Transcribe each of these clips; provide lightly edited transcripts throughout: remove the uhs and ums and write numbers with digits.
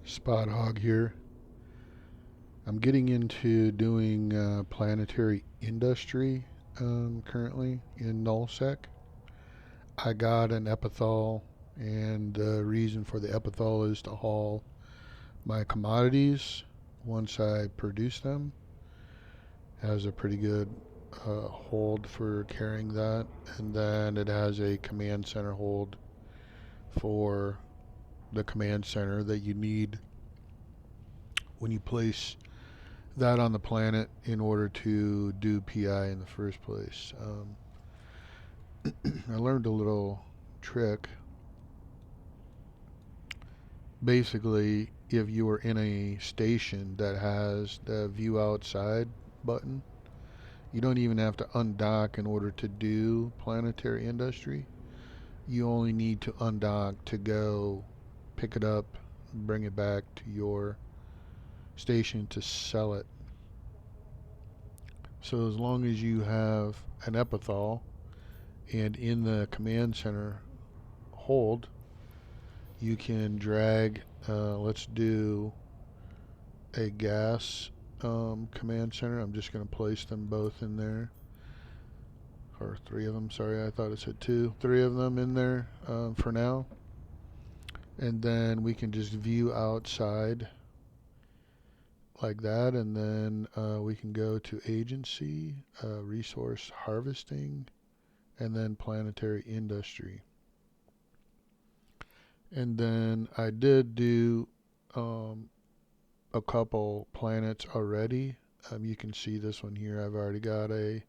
Spot Hog here. I'm getting into doing planetary industry currently in nullsec. I got an epithal, and the reason for the epithal is to haul my commodities once I produce them. Has a pretty good hold for carrying that, and then it has a command center hold for the command center that you need when you place that on the planet in order to do PI in the first place. I learned a little trick. Basically, if you are in a station that has the view outside button, you don't even have to undock in order to do planetary industry. You only need to undock to go pick it up, bring it back to your station to sell it. So as long as you have an epithal and in the command center hold, you can drag, let's do a gas command center. I'm just going to place them both in there, or three of them. Sorry, I thought it said two. Three of them in there for now. And then we can just view outside like that. And then we can go to agency, resource harvesting, and then planetary industry. And then I did do um, a couple planets already. You can see this one here. I've already got a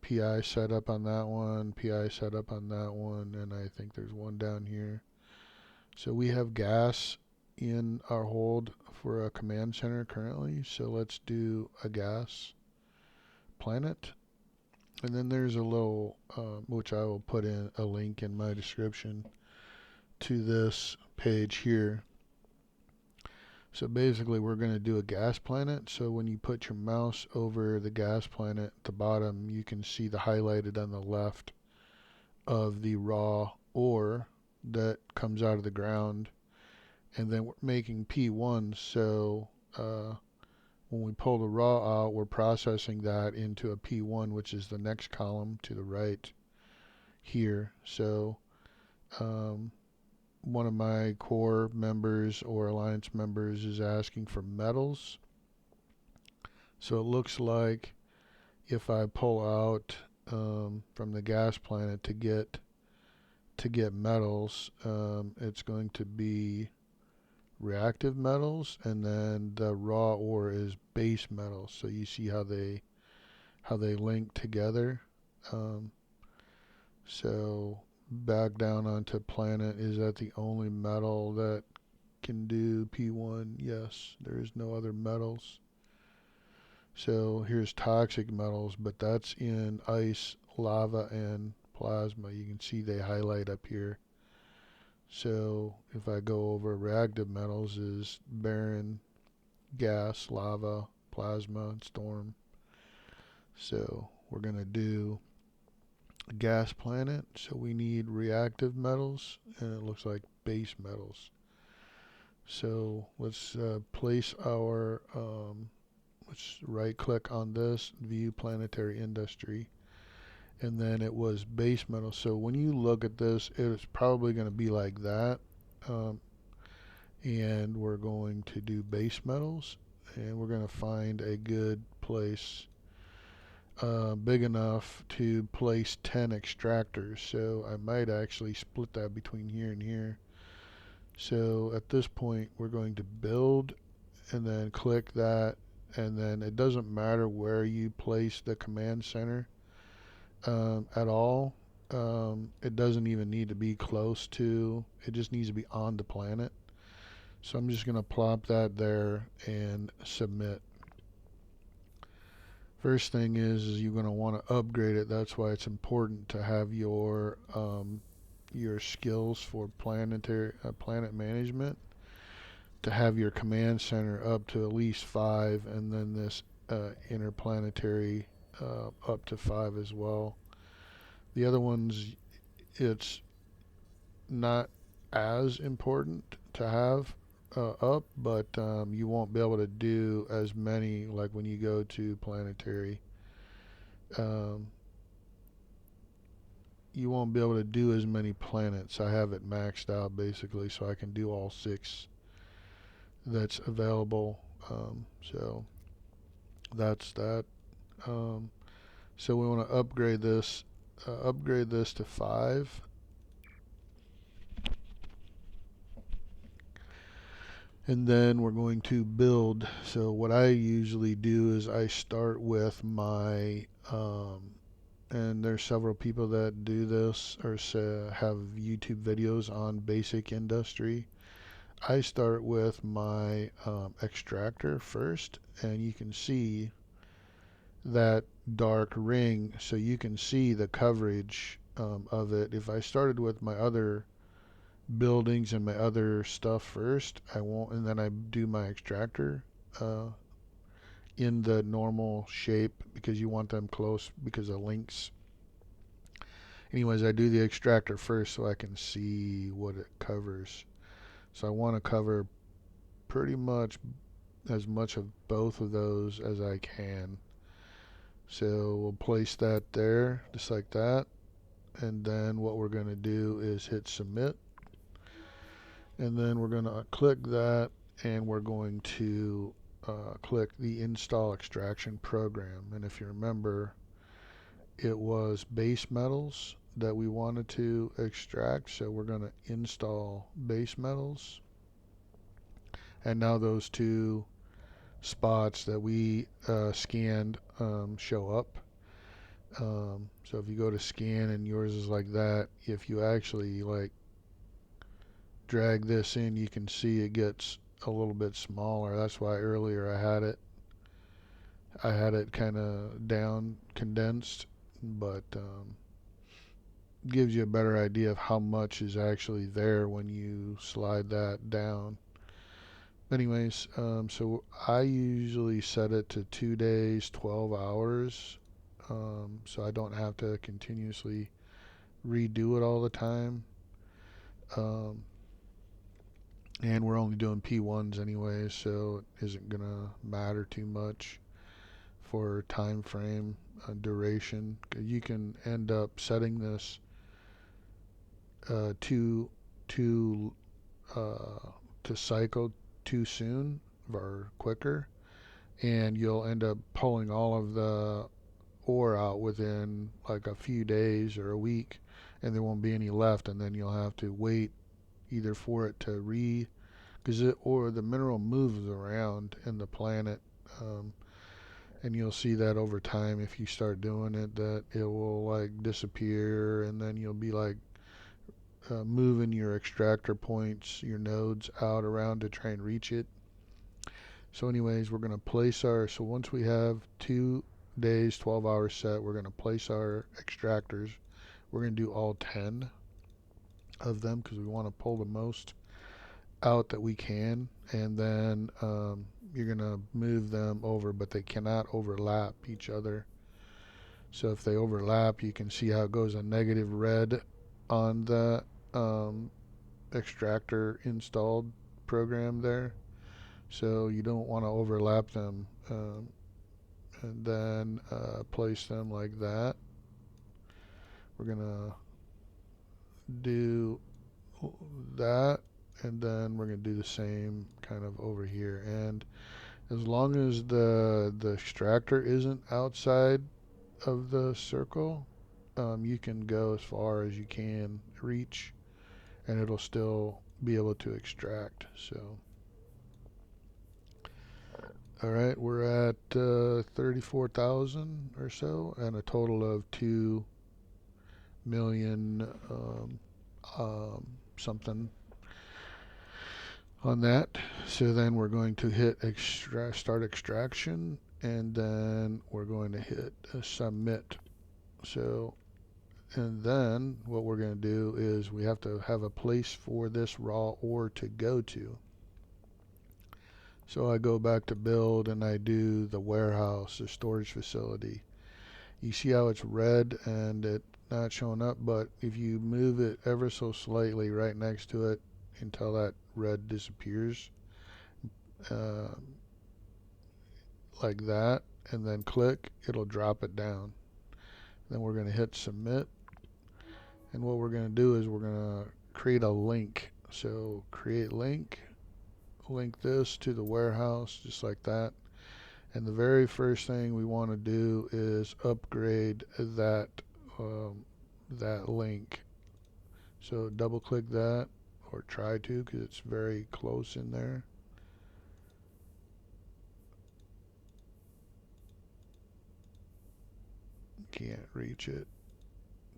PI set up on that one, PI set up on that one, and I think there's one down here. So we have gas in our hold for a command center currently. So let's do a gas planet. And then there's a little, which I will put in a link in my description to this page here. So basically we're going to do a gas planet. So when you put your mouse over the gas planet at the bottom, you can see the highlighted on the left of the raw ore that comes out of the ground. And then we're making P1. So when we pull the raw out, we're processing that into a P1, which is the next column to the right here. So um, one of my core members or alliance members is asking for metals. So it looks like if I pull out from the gas planet to get metals, it's going to be reactive metals, and then the raw ore is base metals. So you see how they link together. Um, so back down onto planet, is that the only metal that can do P1? Yes, there is no other metals. So here's toxic metals, but that's in ice, lava, and plasma. You can see they highlight up here. So if I go over reactive metals is barren, gas, lava, plasma, and storm. So we're going to do a gas planet. So we need reactive metals, and it looks like base metals. So let's place our, let's right click on this, view planetary industry. And then it was base metal. So when you look at this, it's probably going to be like that. Um, and we're going to do base metals, and we're going to find a good place big enough to place 10 extractors. So I might actually split that between here and here. So at this point we're going to build and then click that, and then it doesn't matter where you place the command center at all. It doesn't even need to be close to, it just needs to be on the planet. So I'm just going to plop that there and submit. First thing is you're going to want to upgrade it. That's why it's important to have your skills for planetary planet management, to have your command center up to at least 5, and then this interplanetary up to 5 as well. The other ones, it's not as important to have up, but you won't be able to do as many like when you go to Planetary. Um, you won't be able to do as many planets. I have it maxed out basically, so I can do all 6 that's available. So that's that. Um, so we want to upgrade this to 5. And then we're going to build. So what I usually do is I start with my and there's several people that do this or have YouTube videos on basic industry. I start with my extractor first, and you can see that dark ring, so you can see the coverage of it. If I started with my other buildings and my other stuff first, I won't, and then I do my extractor uh, in the normal shape because you want them close because of links. Anyways, I do the extractor first so I can see what it covers. So I want to cover pretty much as much of both of those as I can. So we'll place that there just like that. And then what we're going to do is hit submit. And then we're going to click that, and we're going to click the install extraction program. And if you remember, it was base metals that we wanted to extract, so we're going to install base metals. And now those 2 spots that we scanned show up. So if you go to scan and yours is like that, if you actually like drag this in, you can see it gets a little bit smaller. That's why earlier I had it kind of down condensed, but gives you a better idea of how much is actually there when you slide that down. Anyways, so I usually set it to 2 days, 12 hours, so I don't have to continuously redo it all the time. Um, and we're only doing P1s anyway, so it isn't gonna matter too much for time frame duration. You can end up setting this uh, to to to cycle too soon or quicker, and you'll end up pulling all of the ore out within like a few days or a week, and there won't be any left, and then you'll have to wait either for it to because it or the mineral moves around in the planet, um, and you'll see that over time if you start doing it that it will like disappear, and then you'll be like moving your extractor points, your nodes out around to try and reach it. So anyways, we're going to place so once we have 2 days, 12 hours set, we're going to place our extractors. We're going to do all 10 of them because we want to pull the most out that we can. And then you're going to move them over, but they cannot overlap each other. So if they overlap, you can see how it goes a negative red on the um, extractor installed program there. So you don't want to overlap them. And then place them like that. We're gonna do that, and then we're gonna do the same kind of over here. And as long as the extractor isn't outside of the circle, you can go as far as you can reach, and it'll still be able to extract. So all right, we're at 34,000 or so, and a total of 2 million something on that. So then we're going to hit start extraction, and then we're going to hit submit. So, and then what we're going to do is we have to have a place for this raw ore to go to. So I go back to build and I do the warehouse, the storage facility. You see how it's red and it not showing up, but if you move it ever so slightly right next to it, until that red disappears, uh, like that, and then click, it'll drop it down. Then we're going to hit submit, and what we're going to do is we're going to create a link. So create link, link this to the warehouse just like that. And the very first thing we want to do is upgrade um, that link. So double click that, or try to, because it's very close in there. Can't reach it.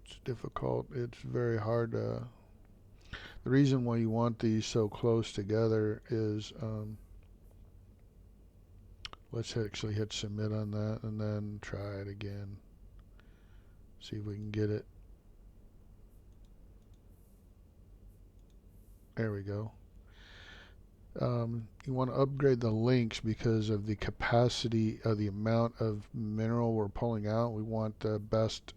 It's difficult. It's very hard to. The reason why you want these so close together is, let's actually hit submit on that and then try it again. See if we can get it. There we go. You want to upgrade the links because of the capacity of the amount of mineral we're pulling out. We want the best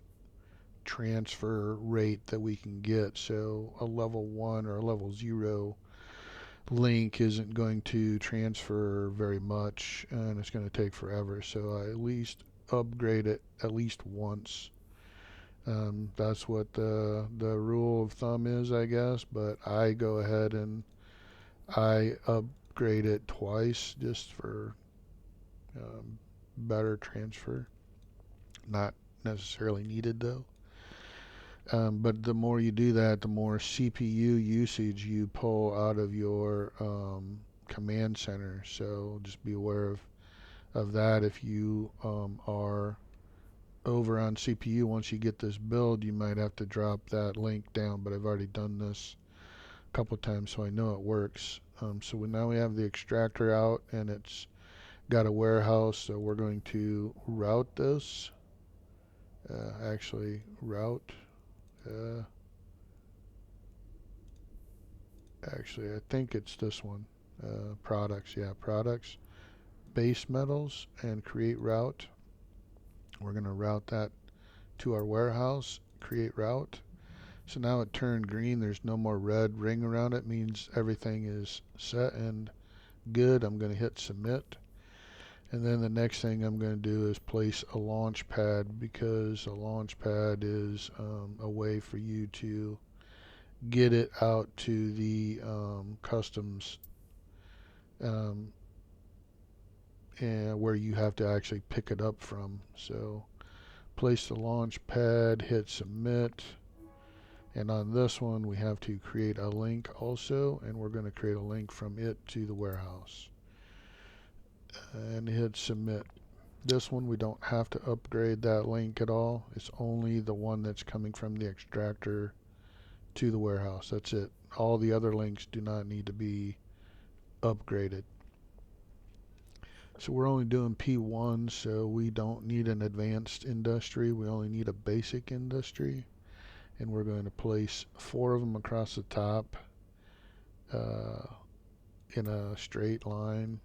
transfer rate that we can get. So a level 1 or a level 0 link isn't going to transfer very much, and it's going to take forever. So I at least upgrade it at least once. That's what the rule of thumb is, I guess. But I go ahead and I upgrade it twice just for better transfer. Not necessarily needed though. But the more you do that, the more CPU usage you pull out of your command center. So just be aware of that. If you are over on CPU, once you get this build, you might have to drop that link down. But I've already done this a couple times, so I know it works. So now we have the extractor out, and it's got a warehouse. So we're going to route this. Actually, route. Uh, Actually, I think it's this one. Products, yeah, products, base metals, and create route. We're going to route that to our warehouse, create route. So now it turned green. There's no more red ring around it. Means everything is set and good. I'm going to hit submit. And then the next thing I'm going to do is place a launch pad, because a launch pad is a way for you to get it out to the customs, um, and where you have to actually pick it up from. So place the launch pad, hit submit, and on this one we have to create a link also, and we're going to create a link from it to the warehouse and hit submit. This one we don't have to upgrade that link at all. It's only the one that's coming from the extractor to the warehouse. That's it. All the other links do not need to be upgraded. So we're only doing P1, so we don't need an advanced industry. We only need a basic industry. And we're going to place 4 of them across the top uh, in a straight line.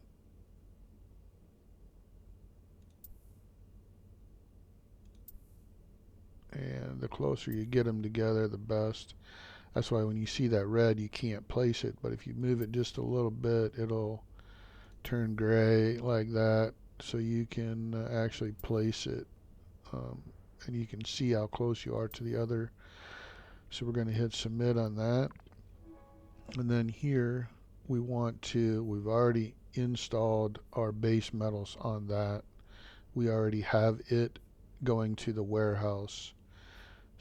And the closer you get them together, the best. That's why when you see that red, you can't place it. But if you move it just a little bit, it'll turn gray like that. So you can actually place it. And you can see how close you are to the other. So we're going to hit submit on that. And then here we've already installed our base metals on that. We already have it going to the warehouse.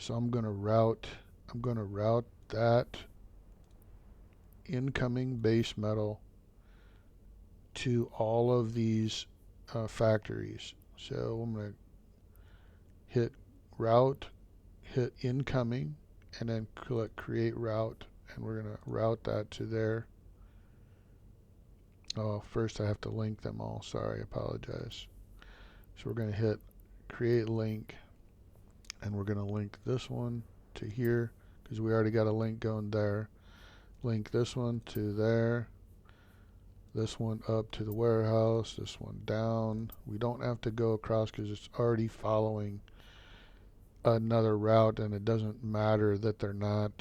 So I'm going to route that incoming base metal to all of these factories. So I'm going to hit route, hit incoming, and then click create route, and we're going to route that to there. Oh, first I have to link them all. Sorry, apologize. So we're going to hit create link, and we're going to link this one to here because we already got a link going there. Link this one to there, this one up to the warehouse, this one down. We don't have to go across because it's already following another route, and it doesn't matter that they're not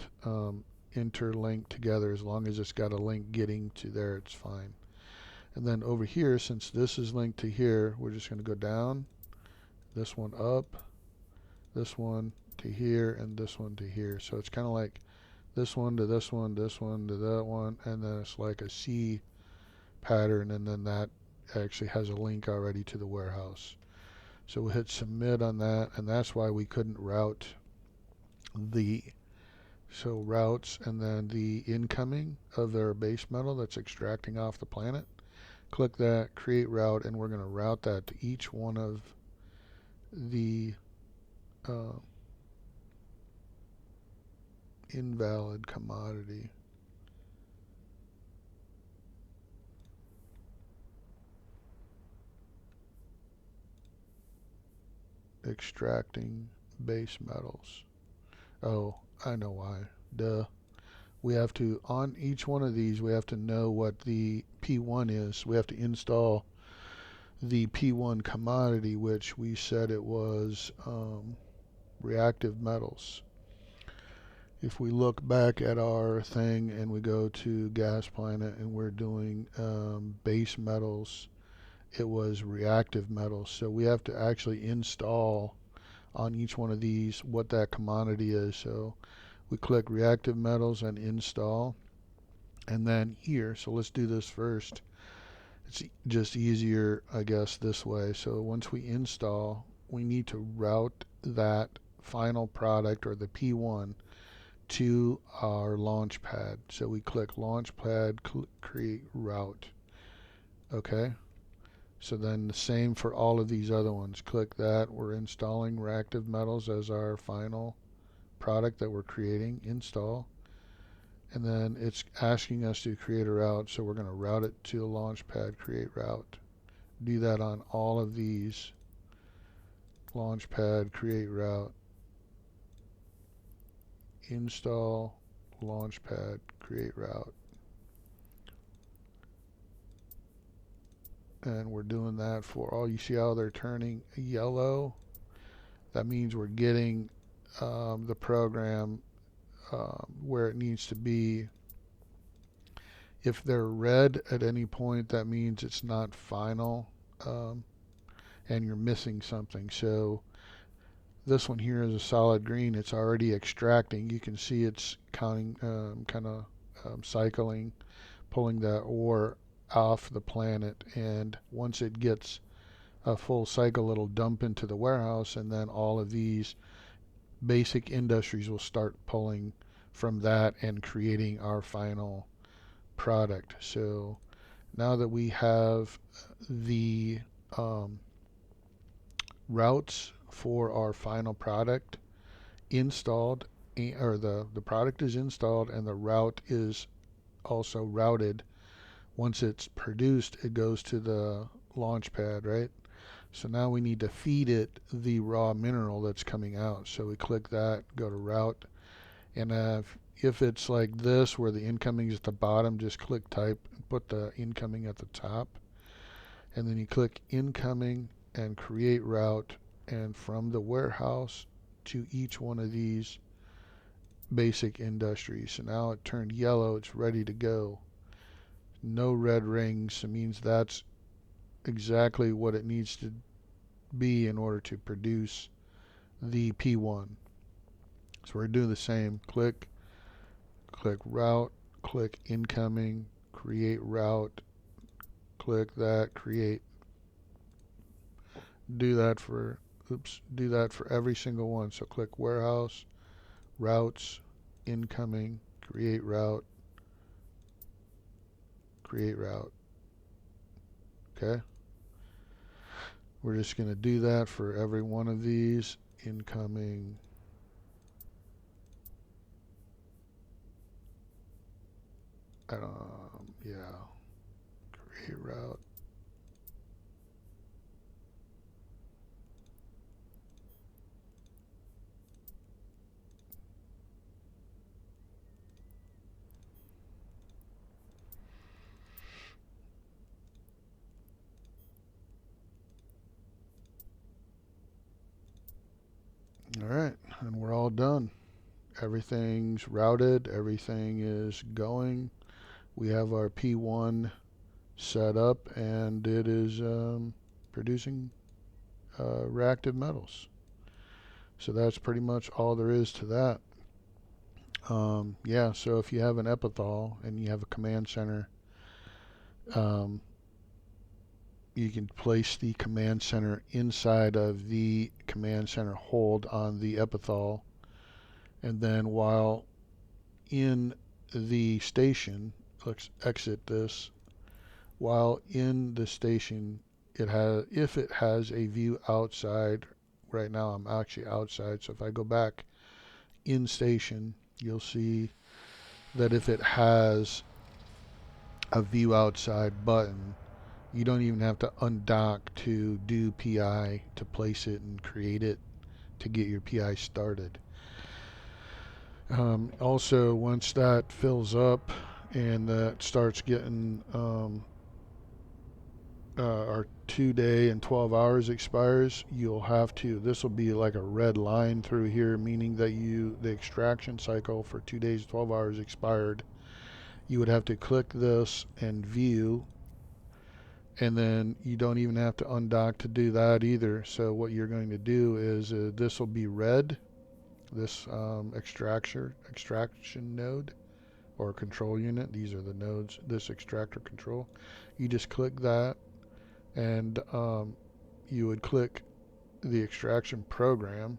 interlinked together. As long as it's got a link getting to there, it's fine. And then over here, since this is linked to here, we're just going to go down, this one up, this one to here, and this one to here. So it's kind of like this one to this one, this one to that one, and then it's like a C pattern, and then that actually has a link already to the warehouse. So we'll hit submit on that, and that's why we couldn't route the routes, and then the incoming of their base metal that's extracting off the planet. Click that, create route, and we're going to route that to each one of the invalid commodity. Extracting base metals. Oh, I know why. Duh. We have to, on each one of these, we have to know what the P1 is. We have to install the P1 commodity, which we said it was reactive metals. If we look back at our thing and we go to Gas Planet and we're doing base metals, it was reactive metals. So we have to actually install on each one of these what that commodity is. So we click reactive metals and install, and then here, so let's do this first. It's just easier, I guess, this way. So once we install, we need to route that final product, or the P1, to our launch pad. So we click launch pad, create route. Okay. So then the same for all of these other ones. Click that. We're installing reactive metals as our final product that we're creating. Install. And then it's asking us to create a route, so we're going to route it to the launch pad, create route. Do that on all of these. Launch pad, create route. Install, launch pad, create route. And we're doing that for all. You see how they're turning yellow? That means we're getting the program where it needs to be. If they're red at any point, that means it's not final, and you're missing something. So this one here is a solid green. It's already extracting. You can see it's counting, kind of cycling, pulling that ore off the planet, and once it gets a full cycle, it'll dump into the warehouse, and then all of these basic industries will start pulling from that and creating our final product. So now that we have the routes for our final product installed, or the product is installed and the route is also routed, once it's produced, it goes to the launch pad, right? So now we need to feed it the raw mineral that's coming out. So we click that, go to route, and if it's like this where the incoming is at the bottom, just click type and put the incoming at the top, and then you click incoming and create route, and from the warehouse to each one of these basic industries. So now it turned yellow, it's ready to go. No red rings. It means that's exactly what it needs to be in order to produce the P1. So we're doing the same. Click route, click incoming, create route, click that, create. Do that for every single one. So click warehouse, routes, incoming, create route, create route. Okay. We're just going to do that for every one of these. Incoming, yeah, create route. All right, and we're all done. Everything's routed, everything is going. We have our P1 set up, and it is producing reactive metals. So that's pretty much all there is to that. Yeah, so if you have an epithal and you have a command center, um, you can place the command center inside of the command center hold on the epithal, and then while in the station, let's exit this. While in the station, if it has a view outside. Right now I'm actually outside, so if I go back in station, you'll see that if it has a view outside button, you don't even have to undock to do PI to place it and create it to get your PI started. Also, once that fills up and that starts getting our 2 day and 12 hours expires, you'll have to, this will be like a red line through here, meaning that the extraction cycle for 2 days, 12 hours expired. You would have to click this and view, and then you don't even have to undock to do that either. So what you're going to do is this will be red, this extraction node or control unit. These are the nodes, this extractor control. You just click that, and you would click the extraction program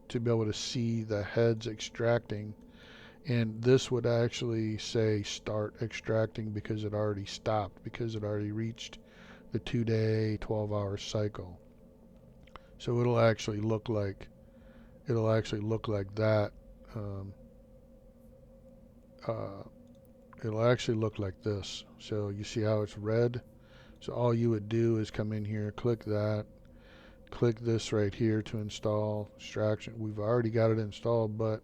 to be able to see the heads extracting, and this would actually say start extracting because it already stopped, because it already reached the 2 day 12-hour cycle. So it'll actually look like that. um, uh, It'll actually look like this. So you see how it's red? So all you would do is come in here, click that, click this right here to install extraction. We've already got it installed, but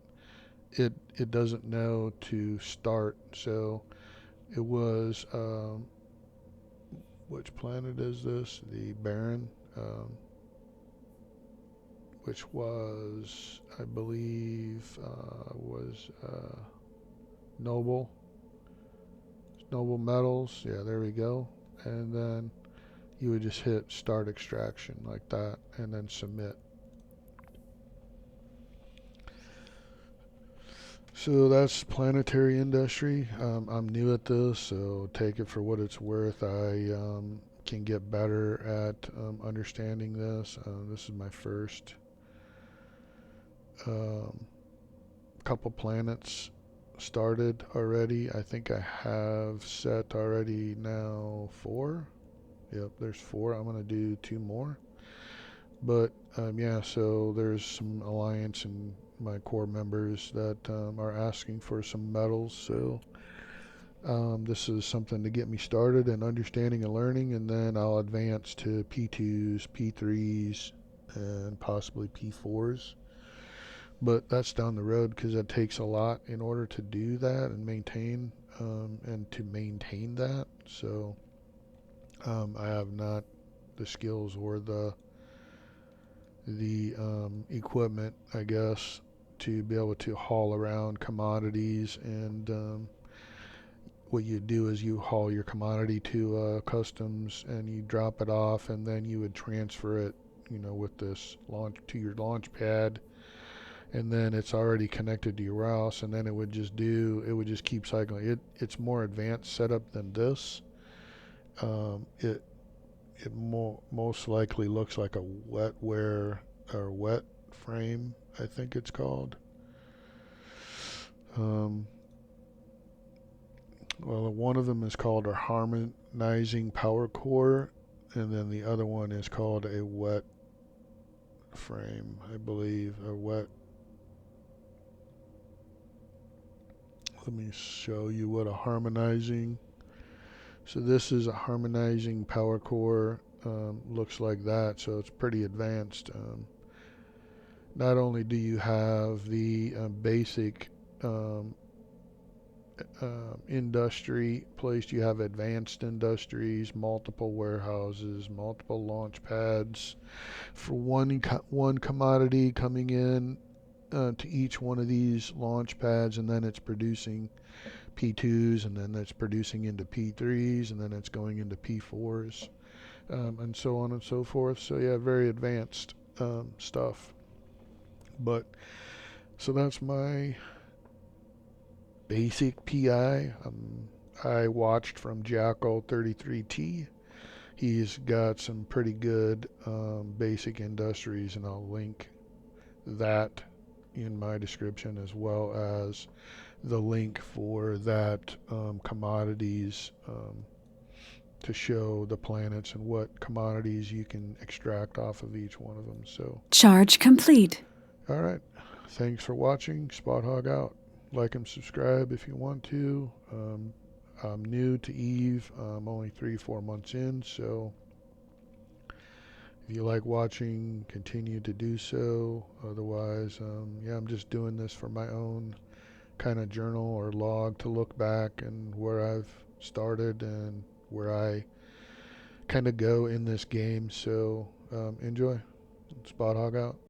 it doesn't know to start. So it was which planet is this? The Baron, which was, I believe, was Noble Metals. Yeah, there we go. And then you would just hit start extraction like that, and then submit. So that's Planetary Industry. I'm new at this, so take it for what it's worth. I can get better at understanding this. This is my first um, couple planets started already. I think I have set already now 4. Yep, there's 4. I'm going to do 2 more. But yeah, so there's some alliance and my core members that are asking for some metals. So this is something to get me started in understanding and learning, and then I'll advance to P2s, P3s, and possibly P4s. But that's down the road because it takes a lot in order to do that and maintain that. So I have not the skills or the equipment, I guess, to be able to haul around commodities. And what you do is you haul your commodity to customs and you drop it off, and then you would transfer it, with this launch to your launch pad, and then it's already connected to your house, and then it would just keep cycling. It's more advanced setup than this. It most likely looks like a wetware or wet frame, I think it's called. Um, well, one of them is called a harmonizing power core, and then the other one is called a wet frame, I believe, a wet. Let me show you what a harmonizing. So this is a harmonizing power core. Looks like that, so it's pretty advanced. Not only do you have the basic industry placed, you have advanced industries, multiple warehouses, multiple launch pads for one commodity coming in. to each one of these launch pads, and then it's producing P2s, and then it's producing into P3s, and then it's going into P4s, and so on and so forth. So yeah, very advanced stuff. But so that's my basic PI. I watched from Jackal 33T. He's got some pretty good basic industries, and I'll link that in my description, as well as the link for that commodities to show the planets and what commodities you can extract off of each one of them. So, Charge complete. all right. Thanks for watching. Spot Hog out. Like and subscribe if you want to. I'm new to Eve. I'm only 3-4 months in, so if you like watching, continue to do so. Otherwise, yeah, I'm just doing this for my own kind of journal or log to look back and where I've started and where I kind of go in this game. So enjoy. Spot Hog out.